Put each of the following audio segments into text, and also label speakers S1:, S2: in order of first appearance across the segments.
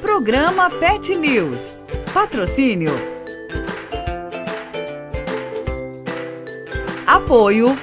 S1: Programa Pet News. Patrocínio. Apoio.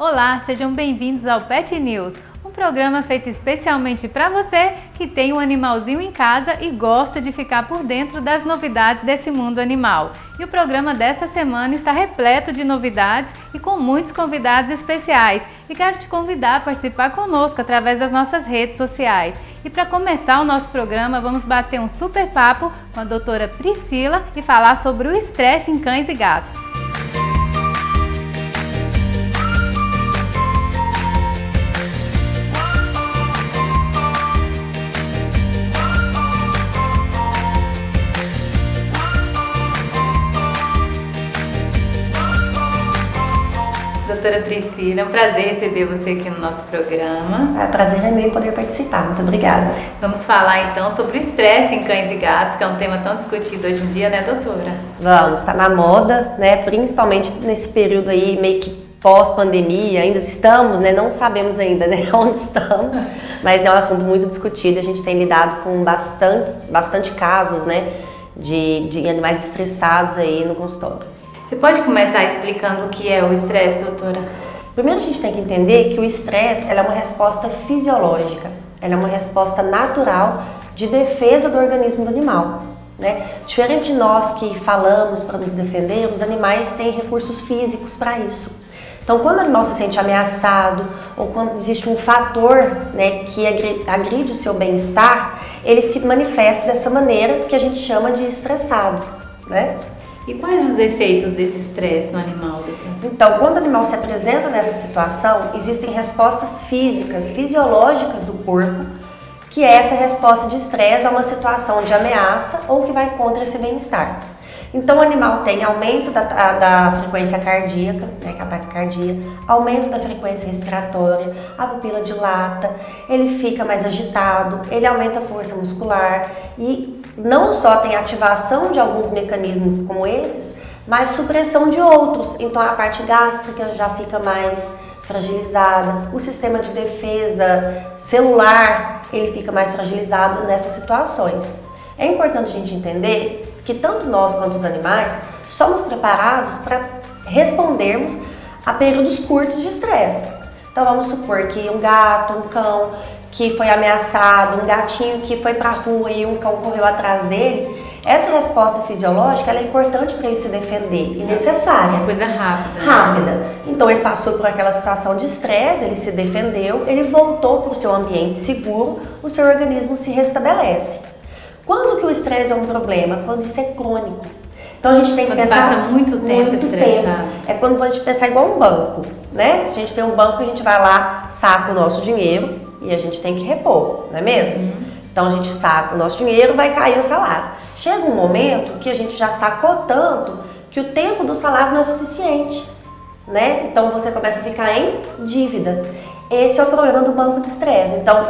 S2: Olá, sejam bem-vindos ao Pet News, um programa feito especialmente para você que tem um animalzinho em casa e gosta de ficar por dentro das novidades desse mundo animal. E o programa desta semana está repleto de novidades e com muitos convidados especiais. E quero te convidar a participar conosco através das nossas redes sociais. E para começar o nosso programa, vamos bater um super papo com a doutora Priscila e falar sobre o estresse em cães e gatos. Doutora Priscila, é um prazer receber você aqui no nosso programa.
S3: Prazer é meu poder participar, muito obrigada.
S2: Vamos falar então sobre o estresse em cães e gatos, que é um tema tão discutido hoje em dia, né, doutora?
S3: Vamos, está na moda, né, principalmente nesse período aí meio que pós-pandemia, ainda estamos, né, não sabemos ainda, né, onde estamos, mas é um assunto muito discutido, a gente tem lidado com bastante casos, né, de animais estressados aí no consultório.
S2: Você pode começar explicando o que é o estresse, doutora?
S3: Primeiro a gente tem que entender que o estresse ela é uma resposta fisiológica, ela é uma resposta natural de defesa do organismo do animal, né? Diferente de nós que falamos para nos defender, os animais têm recursos físicos para isso. Então, quando o animal se sente ameaçado ou quando existe um fator, né, que agride o seu bem-estar, ele se manifesta dessa maneira que a gente chama de estressado, né?
S2: E quais os efeitos desse estresse no animal, doutor?
S3: Então, quando o animal se apresenta nessa situação, existem respostas físicas, fisiológicas do corpo, que é essa resposta de estresse a uma situação de ameaça ou que vai contra esse bem-estar. Então, o animal tem aumento da frequência cardíaca, né, que é a taquicardia, aumento da frequência respiratória, a pupila dilata, ele fica mais agitado, ele aumenta a força muscular e não só tem ativação de alguns mecanismos como esses, mas supressão de outros. Então, a parte gástrica já fica mais fragilizada, o sistema de defesa celular, ele fica mais fragilizado nessas situações. É importante a gente entender que tanto nós quanto os animais somos preparados para respondermos a períodos curtos de estresse. Então vamos supor que um gato, um cão que foi ameaçado, um gatinho que foi para a rua e um cão correu atrás dele, essa resposta fisiológica ela é importante para ele se defender e necessária.
S2: Uma coisa rápida.
S3: Rápida. Então ele passou por aquela situação de estresse, ele se defendeu, ele voltou para o seu ambiente seguro, o seu organismo se restabelece. Quando que o estresse é um problema? Quando isso é crônico. Então a gente tem que pensar...
S2: Passa muito tempo estressado.
S3: É quando a gente pensar igual um banco, né? Se a gente tem um banco, a gente vai lá, saca o nosso dinheiro e a gente tem que repor, não é mesmo? Então a gente saca o nosso dinheiro, vai cair o salário. Chega um momento que a gente já sacou tanto que o tempo do salário não é suficiente, né? Então você começa a ficar em dívida. Esse é o problema do banco de estresse. Então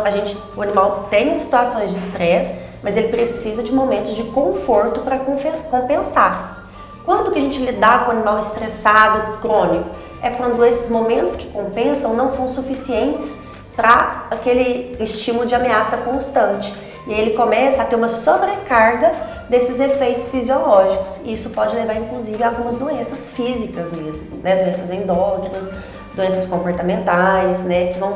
S3: o animal tem situações de estresse, mas ele precisa de momentos de conforto para compensar. Quando que a gente lidar com o animal estressado, crônico? É quando esses momentos que compensam não são suficientes para aquele estímulo de ameaça constante. E ele começa a ter uma sobrecarga desses efeitos fisiológicos. E isso pode levar, inclusive, a algumas doenças físicas mesmo, né? Doenças endócrinas, doenças comportamentais, né, que vão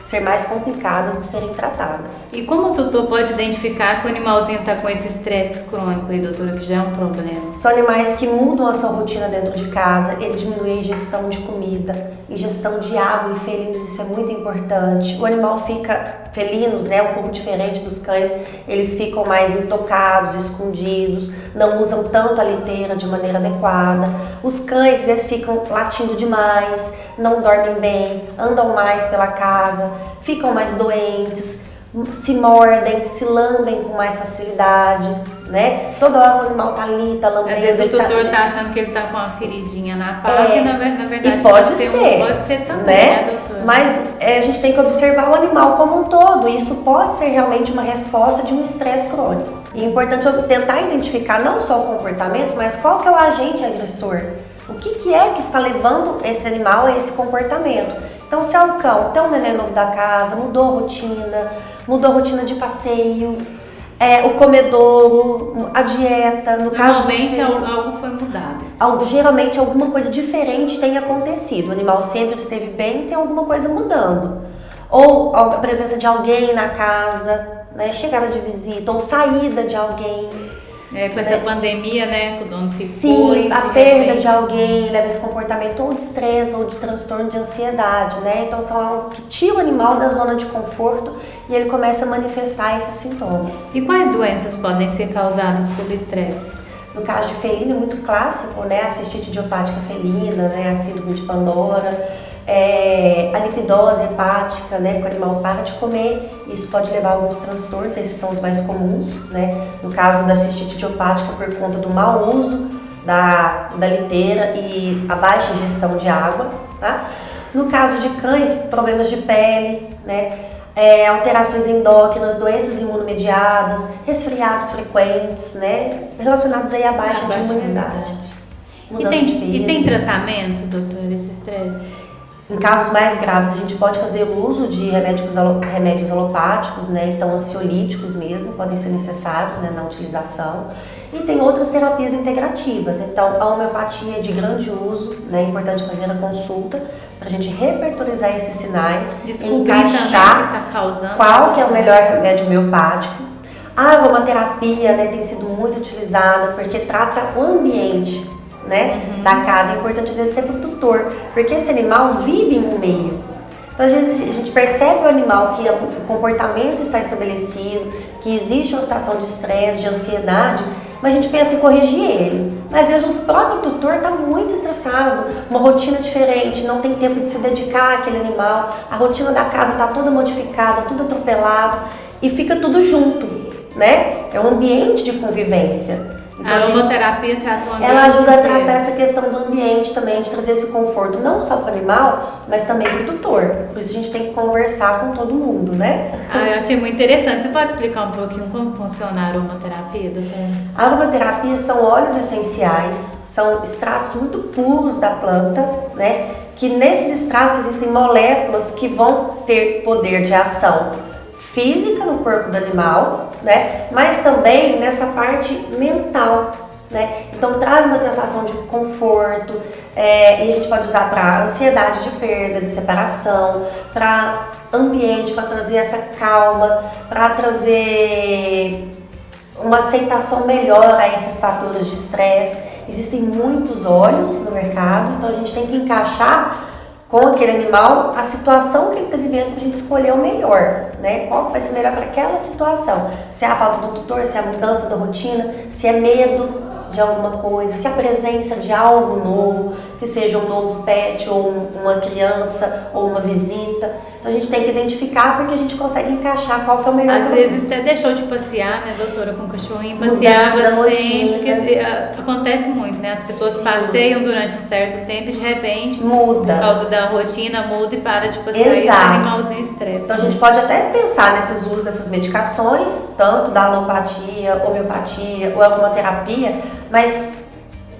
S3: ser mais complicadas de serem tratadas.
S2: E como o tutor pode identificar que o animalzinho está com esse estresse crônico aí, doutora, que já é um problema?
S3: São animais que mudam a sua rotina dentro de casa, ele diminui a ingestão de comida, ingestão de água em felinos, isso é muito importante. O animal fica, felinos, né, um pouco diferente dos cães, eles ficam mais intocados, escondidos, não usam tanto a liteira de maneira adequada. Os cães, eles ficam latindo demais, não dormem bem, andam mais pela casa, ficam mais doentes, se mordem, se lambem com mais facilidade. né? Toda hora o animal tá ali, tá lambendo.
S2: Às vezes o tutor tá achando que ele tá com uma feridinha na pata e na verdade pode ser também, né, doutora?
S3: Mas a gente tem que observar o animal como um todo, e isso pode ser realmente uma resposta de um estresse crônico. E é importante tentar identificar não só o comportamento, mas qual que é o agente agressor. O que é que está levando esse animal a esse comportamento? Então, se é o cão, tem um neném novo da casa, mudou a rotina de passeio, o comedouro, a dieta,
S2: Normalmente algo foi mudado.
S3: Geralmente alguma coisa diferente tem acontecido. O animal sempre esteve bem, tem alguma coisa mudando. Ou a presença de alguém na casa, né? Chegada de visita, ou saída de alguém.
S2: Com essa pandemia, né, que o dono ficou.
S3: Sim, a perda de alguém leva esse comportamento ou de estresse ou de transtorno de ansiedade, né? Então são algo que tira o animal da zona de conforto e ele começa a manifestar esses sintomas.
S2: E quais doenças podem ser causadas pelo estresse?
S3: No caso de felino é muito clássico, né? A cistite idiopática felina, né? A síndrome de Pandora. A lipidose hepática, né, que o animal para de comer, isso pode levar a alguns transtornos, esses são os mais comuns, né, no caso da cistite idiopática por conta do mau uso da liteira e a baixa ingestão de água, tá? No caso de cães, problemas de pele, né, alterações endócrinas, doenças imunomediadas, resfriados frequentes, né, relacionados aí à baixa de imunidade.
S2: E tem tratamento, doutor, esse estresse?
S3: Em casos mais graves, a gente pode fazer o uso de remédios alopáticos, né? Então ansiolíticos mesmo podem ser necessários, né, na utilização. E tem outras terapias integrativas. Então a homeopatia é de grande uso, né? É importante fazer a consulta para a gente repertorizar esses sinais, encaixar
S2: tá causando
S3: qual que é o melhor remédio homeopático. A aromaterapia, né, tem sido muito utilizada porque trata o ambiente, né, da casa. É importante às vezes ter pro tutor, porque esse animal vive em um meio. Então às vezes a gente percebe o animal que o comportamento está estabelecido, que existe uma situação de estresse, de ansiedade, mas a gente pensa em corrigir ele. Mas às vezes o próprio tutor está muito estressado, uma rotina diferente, não tem tempo de se dedicar àquele animal, a rotina da casa está toda modificada, tudo atropelado e fica tudo junto, né? É um ambiente de convivência.
S2: Então, a aromaterapia trata o ambiente.
S3: Ela ajuda a tratar essa questão do ambiente também, de trazer esse conforto, não só para o animal, mas também para o tutor. Por isso a gente tem que conversar com todo mundo, né?
S2: Eu achei muito interessante. Você pode explicar um pouquinho como funciona a aromaterapia, doutora?
S3: A aromaterapia são óleos essenciais, são extratos muito puros da planta, né? Que nesses extratos existem moléculas que vão ter poder de ação física no corpo do animal, né? Mas também nessa parte mental, né? Então traz uma sensação de conforto, e a gente pode usar para ansiedade de perda, de separação, para ambiente, para trazer essa calma, para trazer uma aceitação melhor a esses fatores de estresse. Existem muitos óleos no mercado, então a gente tem que encaixar com aquele animal a situação que ele está vivendo para a gente escolher o melhor, né? Qual que vai ser melhor para aquela situação. Se é a falta do tutor, se é a mudança da rotina, se é medo de alguma coisa, se é a presença de algo novo, que seja um novo pet ou uma criança ou uma visita. Então a gente tem que identificar porque a gente consegue encaixar qual que é o melhor.
S2: Às vezes até deixou de passear, né, doutora, com o cachorrinho, passeava sempre, porque acontece muito, né? As pessoas passeiam durante um certo tempo e de repente,
S3: muda.
S2: Por causa da rotina, muda e para de passear.
S3: Exato.
S2: E esse animalzinho estressa.
S3: Então a gente pode até pensar nesses usos dessas medicações, tanto da alopatia, homeopatia ou aromaterapia, mas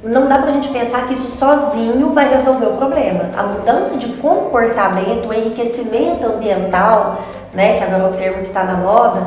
S3: não dá pra gente pensar que isso sozinho vai resolver o problema. A mudança de comportamento, o enriquecimento ambiental, né, que agora é o termo que está na moda,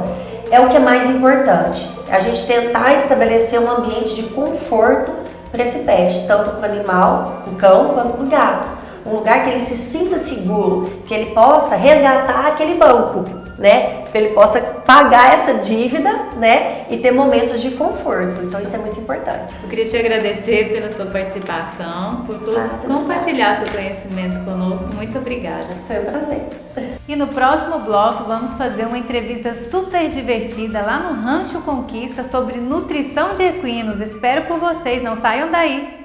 S3: é o que é mais importante. A gente tentar estabelecer um ambiente de conforto para esse pet, tanto para o animal, o cão, quanto para o gato. Um lugar que ele se sinta seguro, que ele possa resgatar aquele banco, né? Que ele possa pagar essa dívida, né? E ter momentos de conforto. Então isso é muito importante.
S2: Eu queria te agradecer pela sua participação, por compartilhar seu conhecimento conosco. Muito obrigada.
S3: Foi um prazer.
S2: E no próximo bloco vamos fazer uma entrevista super divertida lá no Rancho Conquista sobre nutrição de equinos. Espero por vocês, não saiam daí!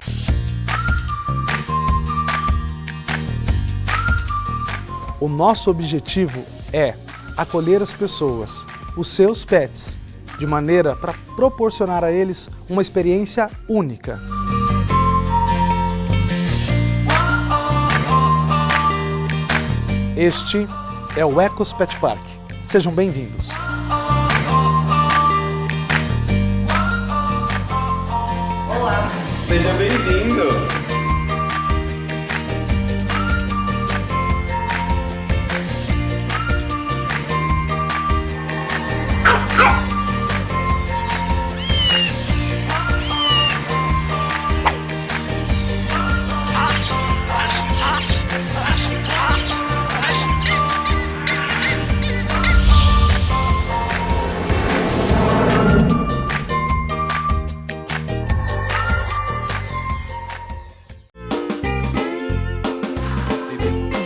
S4: O nosso objetivo é acolher as pessoas, os seus pets, de maneira para proporcionar a eles uma experiência única. Este é o Ecos Pet Park. Sejam bem-vindos.
S5: Olá, seja bem-vindo.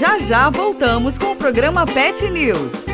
S1: Já já voltamos com o programa Pet News.